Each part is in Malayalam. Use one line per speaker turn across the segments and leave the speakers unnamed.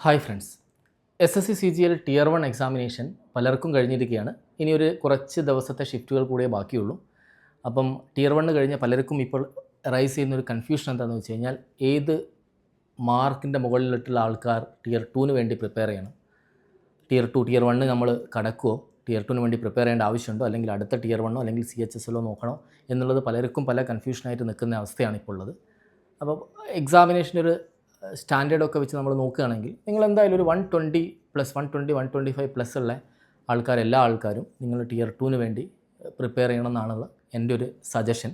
Hi friends, SSC CGL Tier 1 examination പലർക്കും കഴിഞ്ഞിരിക്കുകയാണ്. ഇനിയൊരു കുറച്ച് ദിവസത്തെ ഷിഫ്റ്റുകൾ കൂടിയേ ബാക്കിയുള്ളൂ. അപ്പം Tier 1 കഴിഞ്ഞ പലർക്കും ഇപ്പോൾ റൈസ് ചെയ്യുന്നൊരു കൺഫ്യൂഷൻ എന്താണെന്ന് വെച്ച് കഴിഞ്ഞാൽ, ഏത് മാർക്കിൻ്റെ മുകളിലിട്ടുള്ള ആൾക്കാർ Tier 2 വേണ്ടി പ്രിപ്പയർ ചെയ്യണം. Tier 2, Tier 1 നമ്മൾ കടക്കുമോ, Tier 2 വേണ്ടി പ്രിപ്പയർ ചെയ്യേണ്ട ആവശ്യമുണ്ടോ, അല്ലെങ്കിൽ അടുത്ത Tier 1 അല്ലെങ്കിൽ CHSL നോക്കണോ എന്നുള്ളത് പലർക്കും പല കൺഫ്യൂഷനായിട്ട് നിൽക്കുന്ന അവസ്ഥയാണ് ഇപ്പോൾ ഉള്ളത്. അപ്പോൾ എക്സാമിനേഷനൊരു സ്റ്റാൻഡേർഡൊക്കെ വെച്ച് നമ്മൾ നോക്കുകയാണെങ്കിൽ നിങ്ങൾ എന്തായാലും ഒരു 120 പ്ലസ് 125 പ്ലസ് ഉള്ള എല്ലാ ആൾക്കാരും നിങ്ങൾ Tier 2 വേണ്ടി പ്രിപ്പയർ ചെയ്യണമെന്നാണുള്ള എൻ്റെ ഒരു സജഷൻ.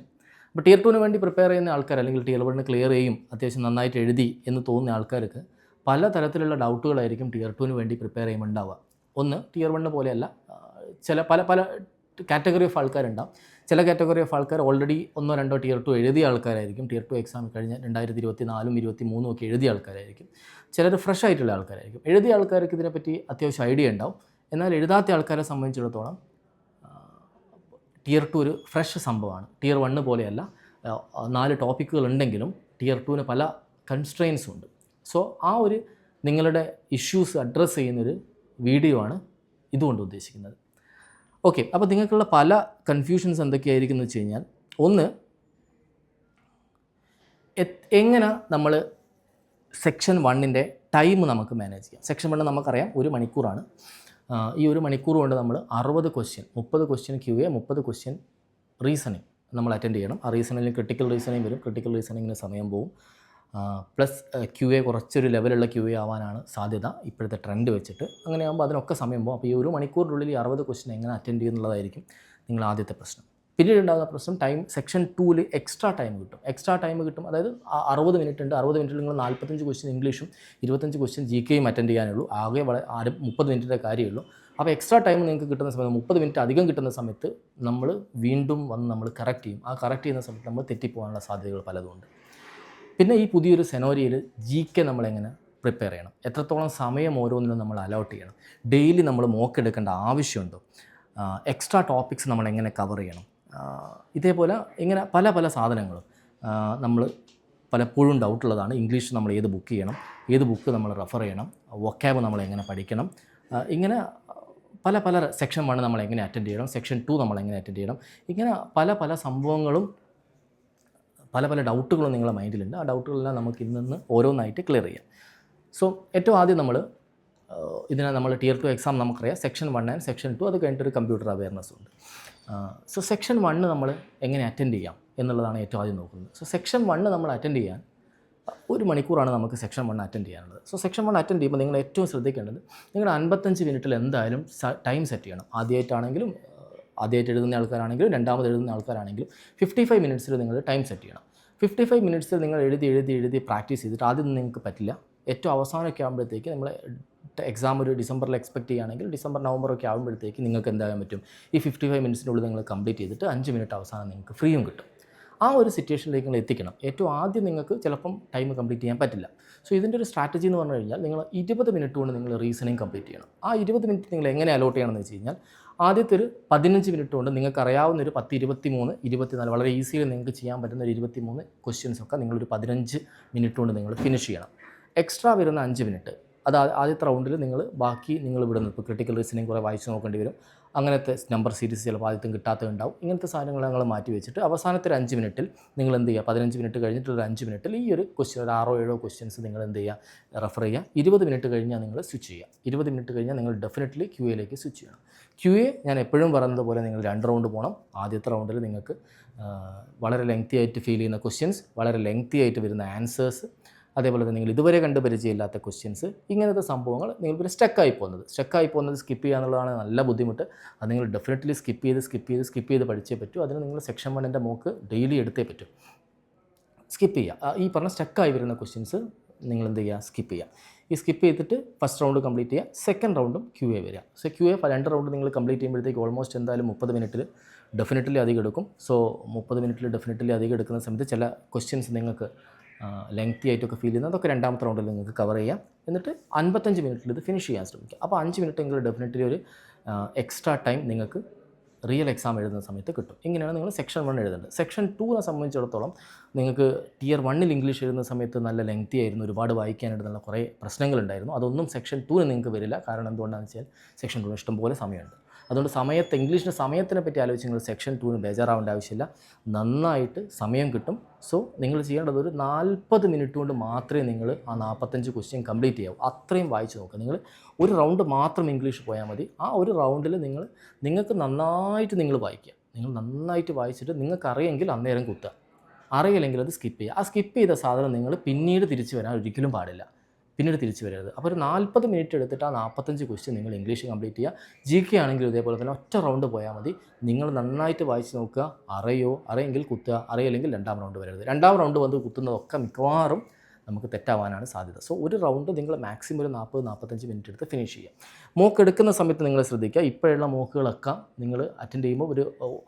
അപ്പോൾ Tier 2 വേണ്ടി പ്രിപ്പയർ ചെയ്യുന്ന ആൾക്കാർ, അല്ലെങ്കിൽ Tier 1 ക്ലിയർ ചെയ്യും, അത്യാവശ്യം നന്നായിട്ട് എഴുതി എന്ന് തോന്നുന്ന ആൾക്കാർക്ക് പല തരത്തിലുള്ള ഡൗട്ടുകളായിരിക്കും Tier 2 വേണ്ടി പ്രിപ്പയർ ചെയ്യുമ്പോൾ ഉണ്ടാവുക. ഒന്ന്, Tier 1 പോലെയല്ല, പല കാറ്റഗറി ഓഫ് ആൾക്കാരുണ്ടാവും. ചില കാറ്റഗറി ഓഫ് ആൾക്കാർ ഓൾറെഡി 1-2 Tier 2 എഴുതിയ ആൾക്കാരായിരിക്കും. Tier 2 എക്സാം കഴിഞ്ഞ് 2024 2023 ഒക്കെ എഴുതിയ ആൾക്കാരായിരിക്കും. ചിലർ ഫ്രഷ് ആയിട്ടുള്ള ആൾക്കാരായിരിക്കും. എഴുതിയ ആൾക്കാർക്ക് ഇതിനെപ്പറ്റി അത്യാവശ്യം ഐഡിയ ഉണ്ടാവും. എന്നാൽ എഴുതാത്ത ആൾക്കാരെ സംബന്ധിച്ചിടത്തോളം Tier 2 ഒരു ഫ്രഷ് സംഭവമാണ്. Tier 1 പോലെയല്ല, 4 ടോപ്പിക്കുകൾ ഉണ്ടെങ്കിലും Tier 2 പല കൺസ്ട്രെയിൻസും ഉണ്ട്. സോ ആ ഒരു നിങ്ങളുടെ ഇഷ്യൂസ് അഡ്രസ്സ് ചെയ്യുന്നൊരു വീഡിയോ ആണ് ഇതുകൊണ്ട് ഉദ്ദേശിക്കുന്നത്. ഓക്കെ, അപ്പോൾ നിങ്ങൾക്കുള്ള പല കൺഫ്യൂഷൻസ് എന്തൊക്കെയായിരിക്കും എന്ന് വെച്ച് കഴിഞ്ഞാൽ, ഒന്ന്, എങ്ങനെ നമ്മൾ സെക്ഷൻ 1 ടൈം നമുക്ക് മാനേജ് ചെയ്യാം. സെക്ഷൻ 1 നമുക്കറിയാം 1 മണിക്കൂറാണ്. ഈ 1 മണിക്കൂർ കൊണ്ട് നമ്മൾ 60 question, 30 question QA, 30 question reasoning നമ്മൾ അറ്റൻഡ് ചെയ്യണം. ആ റീസണിങ്ങിൽ ക്രിട്ടിക്കൽ റീസണിങ് വരും. ക്രിട്ടിക്കൽ റീസണിങ്ങിന് സമയം പോകും. പ്ലസ് QA കുറച്ചൊരു ലെവലുള്ള QA ആവാനാണ് സാധ്യത ഇപ്പോഴത്തെ ട്രെൻഡ് വെച്ചിട്ട്. അങ്ങനെയാകുമ്പോൾ അതിനൊക്കെ സമയം പോകും. അപ്പോൾ ഈ 1 മണിക്കൂറിനുള്ളിൽ ഈ 60 ക്വസ്റ്റ്യൻ എങ്ങനെ അറ്റൻഡ് ചെയ്യുന്നുള്ളതായിരിക്കും നിങ്ങൾ ആദ്യത്തെ പ്രശ്നം. പിന്നീട് ഉണ്ടാകുന്ന പ്രശ്നം, സെക്ഷൻ 2 എക്സ്ട്രാ ടൈം കിട്ടും. അതായത് 60 മിനിറ്റ് ഉണ്ട്. 60 മിനിറ്റിൽ നിങ്ങൾ 45 ക്വസ്റ്റ്യൻ ഇംഗ്ലീഷും 25 ക്വസ്റ്റ്യൻ GK അറ്റൻഡ് ചെയ്യാനുള്ളൂ. ആകെ 30 മിനിറ്റിൻ്റെ കാര്യമുള്ളൂ. അപ്പോൾ എക്സ്ട്രാ ടൈം നിങ്ങൾക്ക് കിട്ടുന്ന സമയത്ത്, 30 മിനിറ്റ് അധികം കിട്ടുന്ന സമയത്ത് നമ്മൾ വീണ്ടും വന്ന് നമ്മൾ കറക്റ്റ് ചെയ്യും. ആ കറക്റ്റ് ചെയ്യുന്ന സമയത്ത് നമ്മൾ തെറ്റിപ്പോകാനുള്ള സാധ്യതകൾ പലതുമുണ്ട്. പിന്നെ ഈ പുതിയൊരു സെനോരിയയിൽ GK നമ്മളെങ്ങനെ പ്രിപ്പയർ ചെയ്യണം, എത്രത്തോളം സമയം ഓരോന്നിനും നമ്മൾ അലോട്ട് ചെയ്യണം, ഡെയിലി നമ്മൾ മോക്കെടുക്കേണ്ട ആവശ്യമുണ്ടോ, എക്സ്ട്രാ ടോപ്പിക്സ് നമ്മളെങ്ങനെ കവർ ചെയ്യണം, ഇതേപോലെ ഇങ്ങനെ പല സാധനങ്ങളും നമ്മൾ പലപ്പോഴും ഡൗട്ടുള്ളതാണ്. ഇംഗ്ലീഷ് നമ്മൾ ഏത് ബുക്ക് ചെയ്യണം, ഏത് ബുക്ക് നമ്മൾ റെഫർ ചെയ്യണം, വൊക്കാബ് നമ്മളെങ്ങനെ പഠിക്കണം, ഇങ്ങനെ പല സെക്ഷൻ 1 നമ്മളെങ്ങനെ അറ്റൻഡ് ചെയ്യണം, സെക്ഷൻ 2 നമ്മളെങ്ങനെ അറ്റൻഡ് ചെയ്യണം, ഇങ്ങനെ പല സംഭവങ്ങളും പല ഡൗട്ടുകളും നിങ്ങളുടെ മൈൻഡിലുണ്ട്. ആ ഡൗട്ടുകളെല്ലാം നമുക്ക് ഇന്ന് ഓരോന്നായിട്ട് ക്ലിയർ ചെയ്യാം. സോ ഏറ്റവും ആദ്യം നമ്മൾ നമ്മൾ Tier 2 എക്സാം നമുക്കറിയാം, സെക്ഷൻ 1 ആൻഡ് സെക്ഷൻ 2. അത് കഴിഞ്ഞിട്ടൊരു കമ്പ്യൂട്ടർ അവയർനെസ് ഉണ്ട്. സോ സെക്ഷൻ 1 നമ്മൾ എങ്ങനെ അറ്റൻഡ് ചെയ്യാം എന്നുള്ളതാണ് ഏറ്റവും ആദ്യം നോക്കുന്നത്. സോ സെക്ഷൻ 1 നമ്മൾ അറ്റൻഡ് ചെയ്യാൻ 1 മണിക്കൂറാണ് നമുക്ക് സെക്ഷൻ 1 അറ്റൻഡ് ചെയ്യാനുള്ളത്. സോ സെക്ഷൻ 1 അറ്റൻഡ് ചെയ്യുമ്പോൾ നിങ്ങൾ ഏറ്റവും ശ്രദ്ധിക്കേണ്ടത്, നിങ്ങളുടെ 55 മിനിറ്റിൽ എന്തായാലും ടൈം സെറ്റ് ചെയ്യണം. ആദ്യമായിട്ട് എഴുതുന്ന ആൾക്കാരാണെങ്കിലും രണ്ടാമത് എഴുതുന്ന ആൾക്കാരാണെങ്കിലും 55 മിനിറ്റ്സിൽ നിങ്ങൾ ടൈം സെറ്റ് ചെയ്യണം. 55 മിനിറ്റ്സിൽ നിങ്ങൾ എഴുതി പ്രാക്ടീസ് ചെയ്തിട്ട് ആദ്യം നിങ്ങൾക്ക് പറ്റില്ല. ഏറ്റവും അവസാനമൊക്കെ ആകുമ്പോഴത്തേക്ക് നമ്മൾ എക്സാം ഒരു ഡിസംബറിൽ എക്സ്പെക്ട് ചെയ്യുകയാണെങ്കിൽ ഡിസംബർ നവംബറൊക്കെ ആകുമ്പോഴത്തേക്ക് നിങ്ങൾക്ക് എന്താകാൻ പറ്റും, ഈ 55 മിനിറ്റ്സിനുള്ളിൽ നിങ്ങൾ കംപ്ലീറ്റ് ചെയ്തിട്ട് 5 മിനിറ്റ് അവസാനം നിങ്ങൾക്ക് ഫ്രീയും കിട്ടും. ആ ഒരു സിറ്റുവേഷനിലേക്ക് നിങ്ങൾ എത്തിക്കണം. ഏറ്റവും ആദ്യം നിങ്ങൾക്ക് ചിലപ്പം ടൈം കംപ്ലീറ്റ് ചെയ്യാൻ പറ്റില്ല. സോ ഇതിൻ്റെ ഒരു സ്ട്രാറ്റജി എന്ന് പറഞ്ഞു കഴിഞ്ഞാൽ, നിങ്ങൾ 20 മിനിറ്റ് കൊണ്ട് നിങ്ങൾ റീസണിങ് കംപ്ലീറ്റ് ചെയ്യണം. ആ 20 മിനിറ്റ് നിങ്ങൾ എങ്ങനെ അലോട്ട് ചെയ്യണമെന്ന് വെച്ച് കഴിഞ്ഞാൽ, ആദ്യത്തെ ഒരു 15 മിനിറ്റ് കൊണ്ട് നിങ്ങൾക്ക് അറിയാവുന്ന ഒരു 10, 23, 24 വളരെ ഈസിയിൽ നിങ്ങൾക്ക് ചെയ്യാൻ പറ്റുന്ന ഒരു 23 ക്വസ്റ്റ്യൻസൊക്കെ നിങ്ങളൊരു 15 മിനിറ്റ് കൊണ്ട് നിങ്ങൾ ഫിനിഷ് ചെയ്യണം. എക്സ്ട്രാ വരുന്ന 5 മിനിറ്റ് അത് ആദ്യത്തെ റൗണ്ടിൽ ബാക്കി നിങ്ങൾ വിടുന്നു. ഇപ്പോൾ ക്രിട്ടിക്കൽ റീസണിങ് കുറേ വായിച്ച് നോക്കേണ്ടി വരും. അങ്ങനത്തെ നമ്പർ സീരീസ് ചിലപ്പോൾ ആദ്യത്തും കിട്ടാത്തതുണ്ടാവും. ഇങ്ങനത്തെ സാധനങ്ങൾ നിങ്ങൾ മാറ്റി വെച്ചിട്ട് അവസാനത്തെ ഒരു 5 മിനിറ്റിൽ നിങ്ങൾ എന്ത് ചെയ്യുക, 15 മിനിറ്റ് കഴിഞ്ഞിട്ടുള്ള 5 മിനിറ്റിൽ ഈ ഒരു ക്വസ്റ്റ്യൻ ഒരു 6-7 ക്വസ്റ്റ്യൻസ് നിങ്ങൾ എന്ത് ചെയ്യുക, റെഫർ ചെയ്യുക. 20 മിനിറ്റ് കഴിഞ്ഞാൽ നിങ്ങൾ സ്വിച്ച് ചെയ്യുക. 20 മിനിറ്റ് കഴിഞ്ഞാൽ നിങ്ങൾ ഡെഫിനറ്റ്ലി QAയിലേക്ക് സ്വിച്ച് ചെയ്യണം. QA ഞാൻ എപ്പോഴും പറയുന്നത് പോലെ നിങ്ങൾ 2 റൗണ്ട് പോകണം. ആദ്യത്തെ റൗണ്ടിൽ നിങ്ങൾക്ക് വളരെ ലെങ്തി ആയിട്ട് ഫീൽ ചെയ്യുന്ന ക്വസ്റ്റ്യൻസ്, വളരെ ലെങ്തി ആയിട്ട് വരുന്ന ആൻസേഴ്സ്, അതേപോലെ തന്നെ നിങ്ങൾ ഇതുവരെ കണ്ട് പരിചയമില്ലാത്ത ക്വസ്റ്റ്യൻസ്, ഇങ്ങനത്തെ സംഭവങ്ങൾ നിങ്ങൾ പിന്നെ സ്റ്റക്കായി പോകുന്നത് സ്കിപ്പ് ചെയ്യുക എന്നുള്ളതാണ് നല്ല ബുദ്ധിമുട്ട്. അത് നിങ്ങൾ ഡെഫിനറ്റ്ലി സ്കിപ്പ് ചെയ്ത് പഠിച്ചേ പറ്റൂ. അതിന് നിങ്ങൾ സെക്ഷൻ 1 മോക്ക് ഡെയിലി എടുത്തേ പറ്റൂ. സ്കിപ്പ് ചെയ്യുക. ഈ പറഞ്ഞ സ്റ്റക്കായി വരുന്ന ക്വസ്റ്റ്യൻസ് നിങ്ങൾ എന്ത് ചെയ്യുക, സ്കിപ്പ് ചെയ്യുക. ഈ സ്കിപ്പ് ചെയ്തിട്ട് ഫസ്റ്റ് റൗണ്ട് കംപ്ലീറ്റ് ചെയ്യുക. സെക്കൻഡ് റൗണ്ടും QA വരിക. സോ QA 2 റൗണ്ട് നിങ്ങൾ കംപ്ലീറ്റ് ചെയ്യുമ്പോഴത്തേക്ക് ഓൾമോസ്റ്റ് എന്തായാലും 30 മിനിറ്റിൽ ഡെഫിനറ്റ്ലി അധികം എടുക്കും. സോ 30 മിനിറ്റിൽ ഡെഫിനറ്റ്ലി അധികം എടുക്കുന്ന സമയത്ത് ചില ക്വസ്റ്റ്യൻസ് നിങ്ങൾക്ക് ലെങ്തി ആയിട്ടൊക്കെ ഫീൽ ചെയ്യുന്നത് അതൊക്കെ രണ്ടാമത്തെ റൗണ്ടിൽ നിങ്ങൾക്ക് കവർ ചെയ്യാം. എന്നിട്ട് 55 മിനിറ്റിൽ ഇത് ഫിനിഷ് ചെയ്യാൻ ശ്രമിക്കുക. അപ്പോൾ 5 മിനിറ്റ് എങ്കിലും ഡെഫിനറ്റ്ലി ഒരു എക്സ്ട്രാ ടൈം നിങ്ങൾക്ക് റിയൽ എക്സാം എഴുതുന്ന സമയത്ത് കിട്ടും. ഇങ്ങനെയാണ് നിങ്ങൾ സെക്ഷൻ 1 എഴുതേണ്ടത്. സെക്ഷൻ 2നെ സംബന്ധിച്ചിടത്തോളം നിങ്ങൾക്ക് ടിയർ 1 ഇംഗ്ലീഷ് എഴുതുന്ന സമയത്ത് നല്ല ലെങ്തി ആയിരുന്നു, ഒരുപാട് വായിക്കാനായിട്ടുള്ള കുറേ പ്രശ്നങ്ങളുണ്ടായിരുന്നു. അതൊന്നും സെക്ഷൻ 2 നിങ്ങൾക്ക് വരില്ല. കാരണം എന്തുകൊണ്ടാണെന്ന് വെച്ചാൽ സെക്ഷൻ 2 ഇഷ്ടംപോലെ സമയമുണ്ട്. അതുകൊണ്ട് ഇംഗ്ലീഷിൻ്റെ സമയത്തിനെ പറ്റി ആലോചിച്ച് നിങ്ങൾ സെക്ഷൻ 2ന് ബേജാറാവേണ്ട ആവശ്യമില്ല. നന്നായിട്ട് സമയം കിട്ടും. സോ നിങ്ങൾ ചെയ്യേണ്ടത് ഒരു 40 മിനിറ്റ് കൊണ്ട് മാത്രമേ നിങ്ങൾ ആ 45 ക്വസ്റ്റ്യൻ കംപ്ലീറ്റ് ചെയ്യാവൂ. അത്രയും വായിച്ച് നോക്കുക. നിങ്ങൾ ഒരു റൗണ്ട് മാത്രം ഇംഗ്ലീഷ് പോയാൽ മതി. ആ ഒരു റൗണ്ടിൽ നിങ്ങൾക്ക് നന്നായിട്ട് നിങ്ങൾ വായിക്കുക. നിങ്ങൾ നന്നായിട്ട് വായിച്ചിട്ട് നിങ്ങൾക്കറിയെങ്കിൽ അന്നേരം കുത്തുക, അറിയില്ലെങ്കിൽ അത് സ്കിപ്പ് ചെയ്യുക. ആ സ്കിപ്പ് ചെയ്ത സാധനം നിങ്ങൾ പിന്നീട് തിരിച്ചു വരാൻ ഒരിക്കലും പാടില്ല. പിന്നീട് തിരിച്ചു വരരുത്. അപ്പോൾ ഒരു 40 മിനിറ്റ് എടുത്തിട്ട് ആ 45 ക്വസ്റ്റ്യൻ നിങ്ങൾ ഇംഗ്ലീഷ് കംപ്ലീറ്റ് ചെയ്യുക. GK ആണെങ്കിലും ഇതേപോലെ തന്നെ ഒറ്റ റൗണ്ട് പോയാൽ മതി. നിങ്ങൾ നന്നായിട്ട് വായിച്ച് നോക്കുക. അറിയെങ്കിൽ കുത്തുക, അറിയില്ലെങ്കിൽ രണ്ടാം റൗണ്ട് വരരുത്. രണ്ടാം റൗണ്ട് വന്ന് കുത്തുന്നതൊക്കെ മിക്കവാറും നമുക്ക് തെറ്റാവാനാണ് സാധ്യത. സോ ഒരു റൗണ്ട് നിങ്ങൾ മാക്സിമം ഒരു 40-45 മിനിറ്റ് എടുത്ത് ഫിനിഷ് ചെയ്യുക. മോക്ക് എടുക്കുന്ന സമയത്ത് നിങ്ങൾ ശ്രദ്ധിക്കുക, ഇപ്പോഴുള്ള മോക്കുകളൊക്കെ നിങ്ങൾ അറ്റൻഡ് ചെയ്യുമ്പോൾ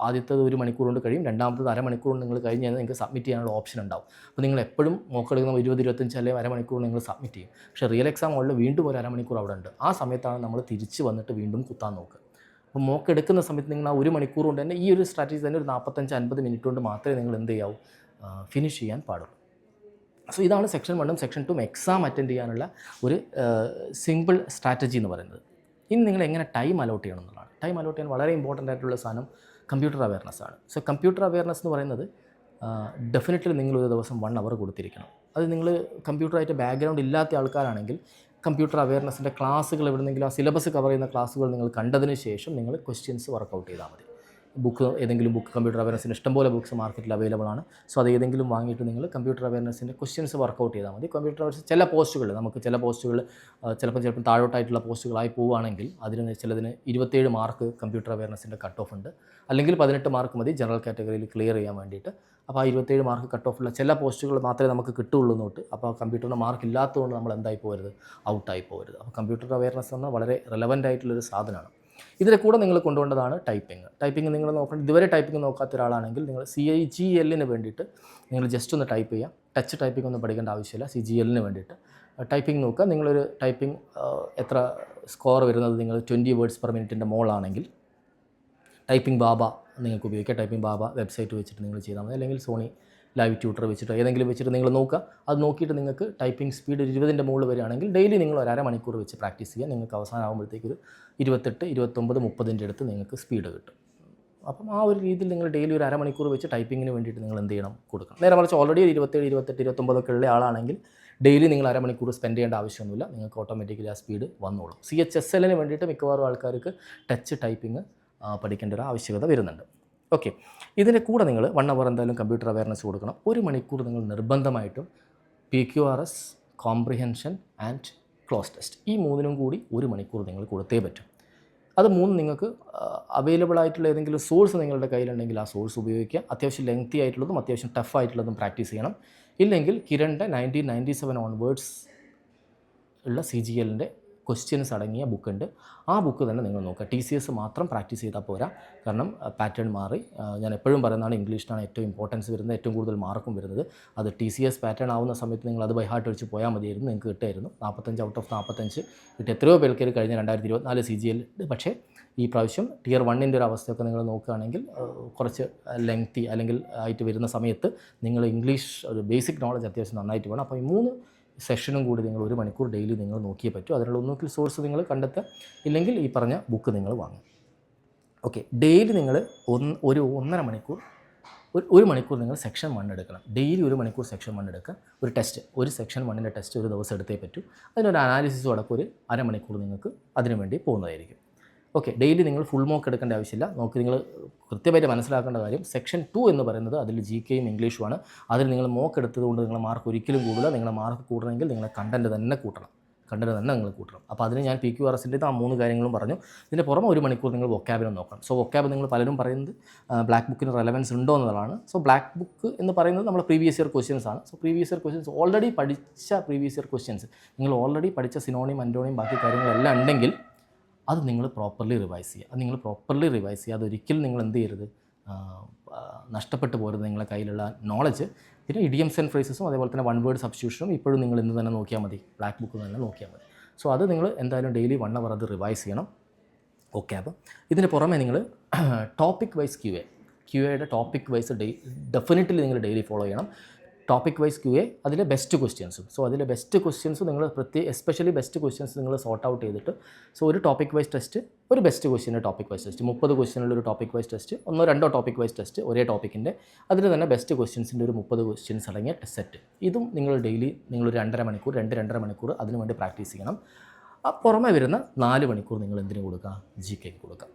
ആദ്യത്തേത് 1 മണിക്കൂർ കൊണ്ട് കഴിയും, രണ്ടാമത്തേത് അരമണിക്കൂർ കൊണ്ട് നിങ്ങൾ കഴിഞ്ഞ് കഴിഞ്ഞാൽ നിങ്ങൾക്ക് സബ്മിറ്റ് ചെയ്യാനുള്ള ഓപ്ഷൻ ഉണ്ടാവും. അപ്പോൾ നിങ്ങൾ എപ്പോഴും മോക്ക് എടുക്കുന്ന 20-25 അല്ലെങ്കിൽ അരമണിക്കൂർ നിങ്ങൾ സബ്മിറ്റ് ചെയ്യും. പക്ഷേ റിയൽ എക്സാം ഉള്ള വീണ്ടും ഒരു അരമണിക്കൂർ അവിടെ ഉണ്ട്. ആ സമയത്താണ് നമ്മൾ തിരിച്ച് വന്നിട്ട് വീണ്ടും കുത്താൻ നോക്കുക. അപ്പോൾ മോക്ക് എടുക്കുന്ന സമയത്ത് നിങ്ങൾ ആ 1 മണിക്കൂർ കൊണ്ട് തന്നെ ഈ ഒരു സ്ട്രാറ്റജി തന്നെ ഒരു 45-50 മിനിറ്റ് കൊണ്ട് മാത്രമേ നിങ്ങൾ എന്ത് ചെയ്യാവൂ, ഫിനിഷ് ചെയ്യാൻ പാടുള്ളൂ. സോ ഇതാണ് സെക്ഷൻ 1ഉം സെക്ഷൻ 2ഉം എക്സാം അറ്റൻഡ് ചെയ്യാനുള്ള ഒരു സിമ്പിൾ സ്ട്രാറ്റജി എന്ന് പറയുന്നത്. ഇനി നിങ്ങൾ എങ്ങനെ ടൈം അലോട്ട് ചെയ്യണം എന്നുള്ളതാണ്. ടൈം അലോട്ട് ചെയ്യാൻ വളരെ ഇമ്പോർട്ടൻ്റ് ആയിട്ടുള്ള സാധനം കമ്പ്യൂട്ടർ അവയർനെസ് ആണ്. സോ കമ്പ്യൂട്ടർ അവയർനെസ് എന്ന് പറയുന്നത് ഡെഫിനറ്റ്ലി നിങ്ങളൊരു ദിവസം 1 അവർ കൊടുത്തിരിക്കണം. അത് നിങ്ങൾ കമ്പ്യൂട്ടറായിട്ട് ബാക്ക്ഗ്രൗണ്ട് ഇല്ലാത്ത ആൾക്കാരാണെങ്കിൽ കമ്പ്യൂട്ടർ അവയർനെസ്സിൻ്റെ ക്ലാസ്സുകൾ എവിടെയെങ്കിലും ആ സിലബസ് കവർ ചെയ്യുന്ന ക്ലാസ്സുകൾ നിങ്ങൾ കണ്ടതിന് ശേഷം നിങ്ങൾ ക്വസ്റ്റ്യൻസ് വർക്കൗട്ട് ചെയ്താൽ മതി. ഏതെങ്കിലും ബുക്ക് കമ്പ്യൂട്ടർ അവയർനെസ്സിന് ഇഷ്ടംപോലെ ബുക്ക്സ് മാർക്കറ്റിൽ അവൈലബിൾ ആണ്. സോ അത് ഏതെങ്കിലും വാങ്ങിയിട്ട് നിങ്ങൾ കമ്പ്യൂട്ടർ അവയർനെസ്സിൻ്റെ ക്വസ്റ്റ്യൻസ് വർക്കൗട്ട് ചെയ്താൽ മതി. കമ്പ്യൂട്ടർ അവയർനെസ് ചില പോസ്റ്റുകൾ ചിലപ്പോൾ താഴോട്ടായിട്ടുള്ള പോസ്റ്റുകളായി പോവുകയാണെങ്കിൽ ചിലതിന് 27 മാർക്ക് കമ്പ്യൂട്ടർ അവയർനെസ്സിൻ്റെ കട്ട് ഓഫ് ഉണ്ട്, അല്ലെങ്കിൽ 18 മാർക്ക് മതി ജനറൽ കാറ്റഗറിയിൽ ക്ലിയർ ചെയ്യാൻ വേണ്ടിയിട്ട്. അപ്പോൾ ആ 27 മാർക്ക് കട്ട് ഓഫുള്ള ചില പോസ്റ്റുകൾ മാത്രമേ നമുക്ക് കിട്ടുള്ളൂ നോട്ട്. അപ്പോൾ കമ്പ്യൂട്ടറിന് മാർക്ക് ഇല്ലാത്തതുകൊണ്ട് നമ്മൾ എന്തായി പോകരുത്, ഔട്ടായി പോകരുത്. അപ്പോൾ കമ്പ്യൂട്ടർ അവയർനെസ് എന്നാൽ വളരെ റെലവൻ്റ് ആയിട്ടുള്ളൊരു സാധനമാണ്. ഇതിലെ കൂടെ നിങ്ങൾ കൊണ്ടുപോകേണ്ടതാണ് ടൈപ്പിംഗ് നിങ്ങൾ നോക്കണം. ഇതുവരെ ടൈപ്പിംഗ് നോക്കാത്ത ഒരാളാണെങ്കിൽ നിങ്ങൾ CGL-ന് വേണ്ടിയിട്ട് നിങ്ങൾ ജസ്റ്റ് ഒന്ന് ടൈപ്പ് ചെയ്യുക. ടച്ച് ടൈപ്പിംഗ് ഒന്നും പഠിക്കേണ്ട ആവശ്യമില്ല. CGL-ന് വേണ്ടിയിട്ട് ടൈപ്പിംഗ് നോക്കുക. നിങ്ങളൊരു ടൈപ്പിംഗ് എത്ര സ്കോർ വരുന്നത് നിങ്ങൾ 20 വേർഡ്സ് പെർ മിനിറ്റിൻ്റെ മോളാണെങ്കിൽ ടൈപ്പിംഗ് ബാബ നിങ്ങൾക്ക് ഉപയോഗിക്കുക. ടൈപ്പിംഗ് ബാബ വെബ്സൈറ്റ് വെച്ചിട്ട് നിങ്ങൾ ചെയ്താൽ മതി, അല്ലെങ്കിൽ സോണി ലൈവ് ട്യൂട്ടർ വെച്ചിട്ടോ ഏതെങ്കിലും വെച്ചിട്ട് നിങ്ങൾ നോക്കുക. അത് നോക്കിയിട്ട് നിങ്ങൾക്ക് ടൈപ്പിംഗ് സ്പീഡ് 20ൻ്റെ മുകളിൽ വരികയാണെങ്കിൽ ഡെയിലി നിങ്ങൾ ഒരു അരമണിക്കൂർ വെച്ച് പ്രാക്ടീസ് ചെയ്യുക. നിങ്ങൾക്ക് അവസാനമാകുമ്പോഴത്തേക്ക് ഒരു 28, 29, 30ൻ്റെ അടുത്ത് നിങ്ങൾക്ക് സ്പീഡ് കിട്ടും. അപ്പം ആ ഒരു രീതിയിൽ നിങ്ങൾ ഡെയിലി ഒരു അരമണിക്കൂർ വെച്ച് ടൈപ്പിങ്ങിന് വേണ്ടിയിട്ട് നിങ്ങൾ എന്ത് ചെയ്യണം, കൊടുക്കണം. നേരെ മറിച്ച് ഓൾറെഡി 27, 28, 29 ഒക്കെ ഉള്ള ആളാണെങ്കിൽ ഡെയിലി നിങ്ങൾ അരമണിക്കൂർ സ്പെൻഡ് ചെയ്യേണ്ട ആവശ്യമൊന്നുമില്ല. നിങ്ങൾക്ക് ഓട്ടോമാറ്റിക്കലി ആ സ്പീഡ് വന്നോളും. CHSL-ന് വേണ്ടിയിട്ട് മിക്കവാറും ആൾക്കാർക്ക് ടച്ച് ടൈപ്പിംഗ് പഠിക്കേണ്ട ഒരു ആവശ്യകത വരുന്നുണ്ട്. ഓക്കെ, ഇതിൻ്റെ കൂടെ നിങ്ങൾ 1 അവർ എന്തായാലും കമ്പ്യൂട്ടർ അവയർനെസ് കൊടുക്കണം. 1 മണിക്കൂർ നിങ്ങൾ നിർബന്ധമായിട്ടും PQRS, comprehension and close test, ഈ 3നും കൂടി 1 മണിക്കൂർ നിങ്ങൾ കൊടുത്തേ പറ്റും. അത് 3 നിങ്ങൾക്ക് അവൈലബിൾ ആയിട്ടുള്ള ഏതെങ്കിലും സോഴ്സ് നിങ്ങളുടെ കയ്യിലുണ്ടെങ്കിൽ ആ സോഴ്സ് ഉപയോഗിക്കുക. അത്യാവശ്യം ലെങ്തി ആയിട്ടുള്ളതും അത്യാവശ്യം ടഫ് ആയിട്ടുള്ളതും പ്രാക്ടീസ് ചെയ്യണം. ഇല്ലെങ്കിൽ കിരണിൻ്റെ 1997 ഓൺവേർഡ്സ് ഉള്ള CGL-ൻ്റെ ക്വസ്റ്റ്യൻസ് അടങ്ങിയ ബുക്കുണ്ട്. ആ ബുക്ക് തന്നെ നിങ്ങൾ നോക്കുക. TCS മാത്രം പ്രാക്ടീസ് ചെയ്താൽ പോരാ. കാരണം പാറ്റേൺ മാറി. ഞാൻ എപ്പോഴും പറയുന്നതാണ്, ഇംഗ്ലീഷിനാണ് ഏറ്റവും ഇമ്പോർട്ടൻസ് വരുന്നത്, ഏറ്റവും കൂടുതൽ മാർക്കും വരുന്നത്. അത് TCS പാറ്റേൺ ആവുന്ന സമയത്ത് നിങ്ങൾ അത് ബൈ ഹാർട്ട് വെച്ച് പോയാൽ മതിയായിരുന്നു, നിങ്ങൾക്ക് കിട്ടുമായിരുന്നു. 45 ഔട്ട് ഓഫ് 45 കിട്ടി. എത്രയോ പേർക്ക് കഴിഞ്ഞ 2024 CGL. പക്ഷേ ഈ പ്രാവശ്യം ടിയർ 1ൻ്റെ ഒരു അവസ്ഥയൊക്കെ നിങ്ങൾ നോക്കുകയാണെങ്കിൽ കുറച്ച് ലെങ്തി അല്ലെങ്കിൽ ആയിട്ട് വരുന്ന സമയത്ത് നിങ്ങൾ ഇംഗ്ലീഷ് ഒരു ബേസിക് നോളജ് അത്യാവശ്യം നന്നായിട്ട് വേണം. അപ്പോൾ ഈ 3 സെഷനും കൂടി നിങ്ങൾ 1 മണിക്കൂർ ഡെയിലി നിങ്ങൾ നോക്കിയേ പറ്റൂ. അതിനുള്ള ഒന്നുകിൽ സോഴ്സ് നിങ്ങൾ കണ്ടെത്തുക, ഇല്ലെങ്കിൽ ഈ പറഞ്ഞ ബുക്ക് നിങ്ങൾ വാങ്ങും. ഓക്കെ, ഡെയിലി നിങ്ങൾ 1.5 മണിക്കൂർ 1 മണിക്കൂർ നിങ്ങൾ സെക്ഷൻ 1 എടുക്കണം. ഡെയിലി 1 മണിക്കൂർ സെക്ഷൻ 1 എടുക്കുക. ഒരു ടെസ്റ്റ്, ഒരു സെക്ഷൻ 1ൻ്റെ ടെസ്റ്റ് ഒരു ദിവസം എടുത്തേ പറ്റൂ. അതിനൊരു അനാലിസിസും അടക്കം ഒരു അരമണിക്കൂർ നിങ്ങൾക്ക് അതിനു വേണ്ടി പോകുന്നതായിരിക്കും. ഓക്കെ, ഡെയിലി നിങ്ങൾ ഫുൾ മോക്ക് എടുക്കേണ്ട ആവശ്യമില്ല. നിങ്ങൾ കൃത്യമായിട്ട് മനസ്സിലാക്കേണ്ട കാര്യം, സെക്ഷൻ 2 എന്ന് പറയുന്നത് അതിൽ GKയും ഇംഗ്ലീഷുമാണ്. അതിൽ നിങ്ങൾ മോക്ക് എടുത്തതുകൊണ്ട് നിങ്ങളുടെ മാർക്ക് ഒരിക്കലും കൂടില്ല. നിങ്ങളുടെ മാർക്ക് കൂടണമെങ്കിൽ നിങ്ങളെ കണ്ടൻറ്റ് തന്നെ കൂട്ടണം. അപ്പോൾ അതിന് ഞാൻ PQRS-ൻ്റെ ആ 3 കാര്യങ്ങളും പറഞ്ഞു. ഇതിൻ്റെ പുറമെ 1 മണിക്കൂർ നിങ്ങൾ വൊക്കാബിനും നോക്കണം. സോ വൊക്കാബ് നിങ്ങൾ പലരും പറയുന്നത് ബ്ലാക്ക് ബുക്കിന് റെലവൻസ് ഉണ്ടോ എന്നുള്ളതാണ്. സോ ബ്ലാക്ക് ബുക്ക് എന്ന് പറയുന്നത് നമ്മുടെ പ്രീവിയസ് ഇയർ ക്വസ്റ്റ്യൻസ് ആണ്. So previous year questions already പഠിച്ച പ്രീവിയസ് ഇയർ ക്വസ്റ്റ്യൻസ് നിങ്ങൾ ഓൾറെഡി പഠിച്ച സിനോണിം, അൻറ്റോണിം, ബാക്കി കാര്യങ്ങളെല്ലാം ഉണ്ടെങ്കിൽ അത് നിങ്ങൾ പ്രോപ്പർലി റിവൈസ് ചെയ്യുക. അതൊരിക്കലും നിങ്ങൾ എന്ത് ചെയ്യരുത്, നഷ്ടപ്പെട്ടു പോരുത് നിങ്ങളുടെ കയ്യിലുള്ള നോളജ്. പിന്നെ ഇഡിയംസ് ആൻഡ് ഫ്രേസസും അതേപോലെ തന്നെ 1 വേർഡ് സബ്സ്റ്റിറ്റ്യൂഷനും ഇപ്പോഴും നിങ്ങൾ ഇന്ന് തന്നെ നോക്കിയാൽ മതി, ബ്ലാക്ക് ബുക്ക് തന്നെ നോക്കിയാൽ മതി. സോ അത് നിങ്ങൾ എന്തായാലും ഡെയിലി 1 അവർ അത് റിവൈസ് ചെയ്യണം. ഓക്കെ, അപ്പം ഇതിന് പുറമെ നിങ്ങൾ ടോപ്പിക് വൈസ് ക്യു എയുടെ ടോപ്പിക് വൈസ് ഡെഫിനറ്റ്ലി നിങ്ങൾ ഡെയിലി ഫോളോ ചെയ്യണം. ടോപ്പിക് വൈസ് ക്യു എ, അതിലെ ബെസ്റ്റ് ക്വസ്റ്റ്യൻസും. സോ അതിലെ ബെസ്റ്റ് ക്വസ്റ്റ്യൻസ് നിങ്ങൾ എസ്പെഷ്യലി ബെസ്റ്റ് ക്വസ്റ്റ്യൻസ് നിങ്ങൾ സോർട്ട് ഔട്ട് ചെയ്തിട്ട്, സോ ഒരു ടോപ്പിക് വൈസ് ടെസ്റ്റ്, ഒരു ബെസ്റ്റ് ക്വസ്റ്റ്യൻ്റെ ടോപ്പിക് വൈസ് ടെസ്റ്റ്, 30 ക്വസ്റ്റ്യനുള്ള ഒരു topic wise test, 1-2 topic wise test ഒരേ ടോപ്പിക്കിൻ്റെ, അതിൽ തന്നെ ബെസ്റ്റ് ക്വസ്റ്റ്യൻസിൻ്റെ ഒരു 30 ക്വസ്റ്റ്യൻസ് അടങ്ങിയ സെറ്റ്. ഇതും നിങ്ങൾ ഡെയിലി നിങ്ങളൊരു 2.5 മണിക്കൂർ അതിനു വേണ്ടി പ്രാക്ടീസ് ചെയ്യണം. ആ പുറമെ വരുന്ന 4 മണിക്കൂർ നിങ്ങൾ എന്തിനു കൊടുക്കുക? ജി കെക്ക് കൊടുക്കുക.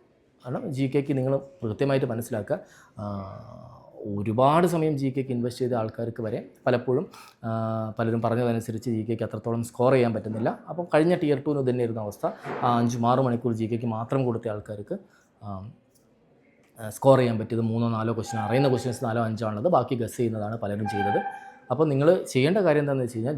കാരണം ജി കെക്ക് നിങ്ങൾ കൃത്യമായിട്ട് മനസ്സിലാക്കുക, ഒരുപാട് സമയം ജി കെക്ക് ഇൻവെസ്റ്റ് ചെയ്ത ആൾക്കാർക്ക് വരെ പലപ്പോഴും പലരും പറഞ്ഞതനുസരിച്ച് ജി കെക്ക് അത്രത്തോളം സ്കോർ ചെയ്യാൻ പറ്റുന്നില്ല. അപ്പം കഴിഞ്ഞ Tier 2 തന്നെയായിരുന്നു അവസ്ഥ. 5-6 മണിക്കൂർ ജി കെക്ക് മാത്രം കൊടുത്ത ആൾക്കാർക്ക് സ്കോർ ചെയ്യാൻ പറ്റിയത് 3-4 ക്വസ്റ്റ്യൻ, അറിയുന്ന ക്വസ്റ്റ്യൻസ് 4-5 ആണുള്ളത്, ബാക്കി ഗസ് ചെയ്യുന്നതാണ് പലരും ചെയ്തത്. അപ്പോൾ നിങ്ങൾ ചെയ്യേണ്ട കാര്യം എന്താണെന്ന് വെച്ച് കഴിഞ്ഞാൽ,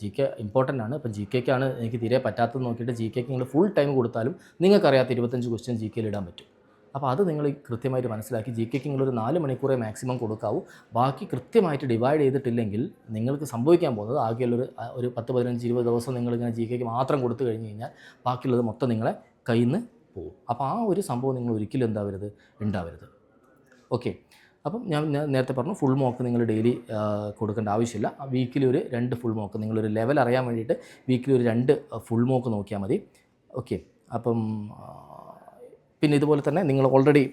ജി കെ ഇമ്പോർട്ടൻ്റ് ആണ്. ഇപ്പോൾ ജി കെക്കാണ് എനിക്ക് തീരെ പറ്റാത്തത് നോക്കിയിട്ട് ജി കെക്ക് നിങ്ങൾ ഫുൾ ടൈം കൊടുത്താലും നിങ്ങൾക്കറിയാത്ത 25 ക്വസ്റ്റ്യൻ ജി കെയിൽ ഇടാൻ പറ്റും. അപ്പോൾ അത് നിങ്ങൾ കൃത്യമായിട്ട് മനസ്സിലാക്കി ജി കെക്ക് നിങ്ങളൊരു 4 മണിക്കൂറേ മാക്സിമം കൊടുക്കാവൂ. ബാക്കി കൃത്യമായിട്ട് ഡിവൈഡ് ചെയ്തിട്ടില്ലെങ്കിൽ നിങ്ങൾക്ക് സംഭവിക്കാൻ പോകുന്നത് ആകെയുള്ളൊരു 10-15-20 ദിവസം നിങ്ങളിങ്ങനെ ജി കെക്ക് മാത്രം കൊടുത്തു കഴിഞ്ഞ് കഴിഞ്ഞാൽ ബാക്കിയുള്ളത് മൊത്തം നിങ്ങളെ കയ്യിൽ നിന്ന് പോകും. അപ്പോൾ ആ ഒരു സംഭവം നിങ്ങൾ ഒരിക്കലും ഉണ്ടാവരുത്. ഓക്കെ, അപ്പം ഞാൻ നേരത്തെ പറഞ്ഞു, ഫുൾ മോക്ക് നിങ്ങൾ ഡെയിലി കൊടുക്കേണ്ട ആവശ്യമില്ല. വീക്കിലി ഒരു 2 ഫുൾ മോക്ക്, നിങ്ങളൊരു ലെവൽ അറിയാൻ വേണ്ടിയിട്ട് വീക്കിലി ഒരു 2 ഫുൾ മോക്ക് നോക്കിയാൽ മതി. ഓക്കെ, അപ്പം പിന്നെ ഇതുപോലെ തന്നെ നിങ്ങൾ ഓൾറെഡി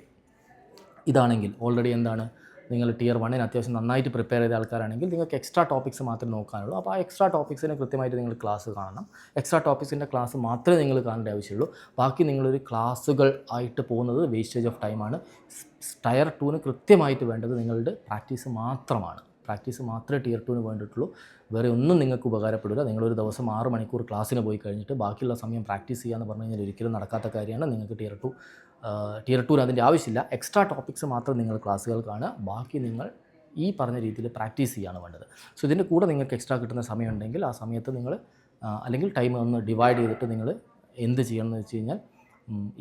എന്താണ്, നിങ്ങൾ Tier 1 അത്യാവശ്യം നന്നായിട്ട് പ്രിപ്പയർ ചെയ്ത ആൾക്കാരാണെങ്കിൽ നിങ്ങൾക്ക് എക്സ്ട്രാ ടോപ്പിക്സ് മാത്രമേ നോക്കാനുള്ളൂ. അപ്പോൾ ആ എക്സ്ട്രാ ടോപ്പിക്സിനെ കൃത്യമായിട്ട് നിങ്ങൾ ക്ലാസ് കാണണം. എക്സ്ട്രാ ടോപ്പിക്സിൻ്റെ ക്ലാസ് മാത്രമേ നിങ്ങൾ കാണേണ്ട ആവശ്യമുള്ളൂ. ബാക്കി നിങ്ങളൊരു ക്ലാസ്സുകൾ ആയിട്ട് പോകുന്നത് വേസ്റ്റേജ് ഓഫ് ടൈമാണ്. Tier 2 കൃത്യമായിട്ട് വേണ്ടത് നിങ്ങളുടെ പ്രാക്ടീസ് മാത്രമാണ്. പ്രാക്ടീസ് മാത്രമേ Tier 2 വേണ്ടിയിട്ടുള്ളൂ. വേറെ ഒന്നും നിങ്ങൾക്ക് ഉപകാരപ്പെടില്ല. നിങ്ങളൊരു ദിവസം 6 മണിക്കൂർ ക്ലാസ്സിന് പോയി കഴിഞ്ഞിട്ട് ബാക്കിയുള്ള സമയം പ്രാക്ടീസ് ചെയ്യാമെന്ന് പറഞ്ഞു കഴിഞ്ഞാൽ ഒരിക്കലും നടക്കാത്ത കാര്യമാണ്. നിങ്ങൾക്ക് Tier 2 അതിൻ്റെ ആവശ്യമില്ല. എക്സ്ട്രാ ടോപ്പിക്സ് മാത്രം നിങ്ങൾ ക്ലാസ്സുകൾ കാണുക, ബാക്കി നിങ്ങൾ ഈ പറഞ്ഞ രീതിയിൽ പ്രാക്ടീസ് ചെയ്യുകയാണ് വേണ്ടത്. സോ ഇതിൻ്റെ കൂടെ നിങ്ങൾക്ക് എക്സ്ട്രാ കിട്ടുന്ന സമയമുണ്ടെങ്കിൽ ആ സമയത്ത് നിങ്ങൾ അല്ലെങ്കിൽ ടൈം ഒന്ന് ഡിവൈഡ് ചെയ്തിട്ട് നിങ്ങൾ എന്ത് ചെയ്യണമെന്ന് വെച്ച് കഴിഞ്ഞാൽ,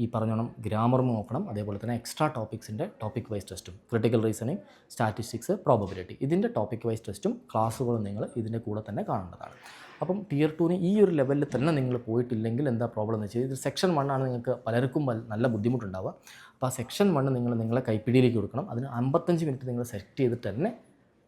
ഈ പറഞ്ഞോണം ഗ്രാമറും നോക്കണം, അതേപോലെ തന്നെ എക്സ്ട്രാ ടോപ്പിക്സിൻ്റെ ടോപ്പിക് വൈസ് ടെസ്റ്റും, ക്രിട്ടിക്കൽ റീസണിങ്, സ്റ്റാറ്റിസ്റ്റിക്സ്, പ്രോബബിലിറ്റി, ഇതിൻ്റെ ടോപ്പിക് വൈസ് ടെസ്റ്റും ക്ലാസ്സുകളും നിങ്ങൾ ഇതിൻ്റെ കൂടെ തന്നെ കാണേണ്ടതാണ്. അപ്പം Tier 2 ഈ ഒരു ലെവലിൽ തന്നെ നിങ്ങൾ പോയിട്ടില്ലെങ്കിൽ എന്താ പ്രോബ്ലം എന്ന് വെച്ചാൽ, ഇത് സെക്ഷൻ 1 ആണ്. നിങ്ങൾക്ക് പലർക്കും നല്ല ബുദ്ധിമുട്ടുണ്ടാവുക. അപ്പോൾ ആ സെക്ഷൻ 1 നിങ്ങളെ കൈപ്പിടിയിലേക്ക് കൊടുക്കണം. അതിന് 55 മിനിറ്റ് നിങ്ങൾ സെറ്റ് ചെയ്തിട്ട് തന്നെ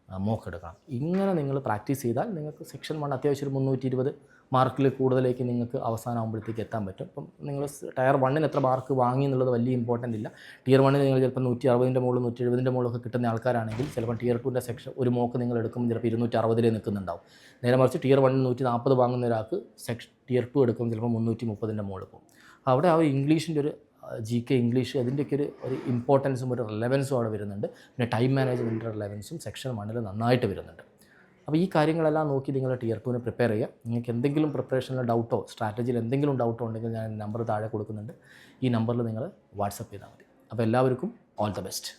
മോക്ക് എടുക്കണം. ഇങ്ങനെ നിങ്ങൾ പ്രാക്ടീസ് ചെയ്താൽ നിങ്ങൾക്ക് സെക്ഷൻ 1 അത്യാവശ്യം ഒരു 320 മാർക്കിൽ കൂടുതലേക്ക് നിങ്ങൾക്ക് അവസാനമാകുമ്പോഴത്തേക്ക് എത്താൻ പറ്റും. അപ്പം നിങ്ങൾ Tier 1 എത്ര മാർക്ക് വാങ്ങി എന്നുള്ളത് വലിയ ഇമ്പോർട്ടൻ്റ് ഇല്ല. Tier 1 നിങ്ങൾ ചിലപ്പോൾ 160ൻ്റെ മുകളിൽ 170ൻ്റെ മുകളിലൊക്കെ കിട്ടുന്ന ആൾക്കാരാണെങ്കിൽ ചിലപ്പോൾ Tier 2 സെക്ഷൻ ഒരു മോക്ക് നിങ്ങൾ എടുക്കുമ്പോൾ ചിലപ്പോൾ 260 നിൽക്കുന്നുണ്ടാവും. നേരെ മറിച്ച് Tier 1 140 വാങ്ങുന്ന ഒരാൾക്ക് Tier 2 എടുക്കുമ്പോൾ ചിലപ്പോൾ 330ൻ്റെ മുകളിൽ പോകും. അവിടെ ആ ഒരു ഇംഗ്ലീഷിൻ്റെ ഒരു GK ഇംഗ്ലീഷ് അതിൻ്റെയൊക്കെ ഒരു ഇമ്പോർട്ടൻസും ഒരു റിലവൻസും അവിടെ വരുന്നുണ്ട്. പിന്നെ ടൈം മാനേജ്മെൻറ്റിൻ്റെ റിലവൻസും സെക്ഷൻ 1 നന്നായിട്ട് വരുന്നുണ്ട്. അപ്പോൾ ഈ കാര്യങ്ങളെല്ലാം നോക്കി നിങ്ങൾ Tier 2 പ്രിപ്പയർ ചെയ്യുക. നിങ്ങൾക്ക് എന്തെങ്കിലും പ്രിപ്പറേഷനിൽ ഡൗട്ടോ സ്ട്രാറ്റജിയിൽ എന്തെങ്കിലും ഡൗട്ടോ ഉണ്ടെങ്കിൽ ഞാൻ നമ്പർ താഴെ കൊടുക്കുന്നുണ്ട്. ഈ നമ്പറിൽ നിങ്ങൾ വാട്സപ്പ് ചെയ്താൽ മതി. അപ്പോൾ എല്ലാവർക്കും ഓൾ ദ ബെസ്റ്റ്.